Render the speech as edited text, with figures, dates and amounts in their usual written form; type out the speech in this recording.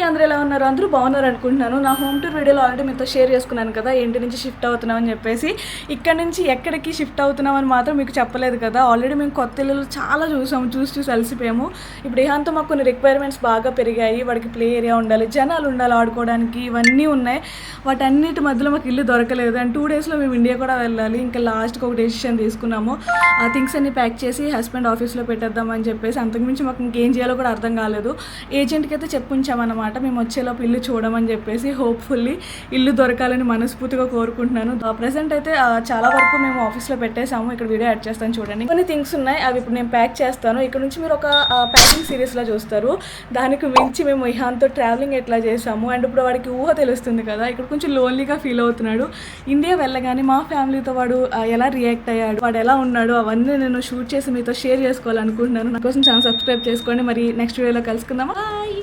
అందరూ ఎలా ఉన్నారు? అందరూ బాగున్నారు అనుకుంటున్నాను. నా హోమ్ టూర్ వీడియోలో ఆల్రెడీ మీతో షేర్ చేసుకున్నాను కదా, ఇంటి నుంచి షిఫ్ట్ అవుతున్నామని చెప్పేసి. ఇక్కడ నుంచి ఎక్కడికి షిఫ్ట్ అవుతున్నామని మాత్రం మీకు చెప్పలేదు కదా. ఆల్రెడీ మేము కొత్త ఇల్లు చాలా చూసాము, చూసి అలసిపోయాము. ఇప్పుడు ఇహాంతో మాకు కొన్ని రిక్వైర్మెంట్స్ బాగా పెరిగాయి. వాడికి ప్లే ఏరియా ఉండాలి, జనాలు ఉండాలి ఆడుకోవడానికి, ఇవన్నీ ఉన్నాయి. వాటన్నిటి మధ్యలో మాకు ఇల్లు దొరకలేదు. అండ్ 2 డేస్లో మేము ఇండియా కూడా వెళ్ళాలి. ఇంకా లాస్ట్కి ఒక డెసిషన్ తీసుకున్నాము. ఆ థింగ్స్ అన్ని ప్యాక్ చేసి హస్బెండ్ ఆఫీస్లో పెట్టేద్దామని చెప్పేసి. అంతకుమించి మాకు ఇంకేం చేయాలో కూడా అర్థం కాలేదు. ఏజెంట్కి అయితే చెప్పుంచామన్నమాట, మేము వచ్చేలోపు ఇల్లు చూడమని చెప్పేసి. హోప్ఫుల్లీ ఇల్లు దొరకాలని మనస్ఫూర్తిగా కోరుకుంటున్నాను. ప్రెసెంట్ అయితే చాలా వరకు మేము ఆఫీస్లో పెట్టేసాము. ఇక్కడ వీడియో యాడ్ చేస్తాను చూడండి. కొన్ని థింగ్స్ ఉన్నాయి, అవి ఇప్పుడు నేను ప్యాక్ చేస్తాను. ఇక్కడ నుంచి మీరు ఒక ప్యాకింగ్ సిరీస్లో చూస్తారు. దానికి మించి మేము ఇహాన్తో ట్రావెలింగ్ ఎట్లా చేసాము. అండ్ ఇప్పుడు వాడికి ఊహ తెలుస్తుంది కదా, ఇక్కడ కొంచెం లోన్లీగా ఫీల్ అవుతున్నాడు. ఇండియా వెళ్ళగానే మా ఫ్యామిలీతో వాడు ఎలా రియాక్ట్ అయ్యాడు, వాడు ఎలా ఉన్నాడు, అవన్నీ నేను షూట్ చేసి మీతో షేర్ చేసుకోవాలనుకుంటున్నాను. నా కోసం ఛానల్ సబ్స్క్రైబ్ చేసుకోండి. మరి నెక్స్ట్ వీడియోలో కలుసుకుందామా. బాయ్.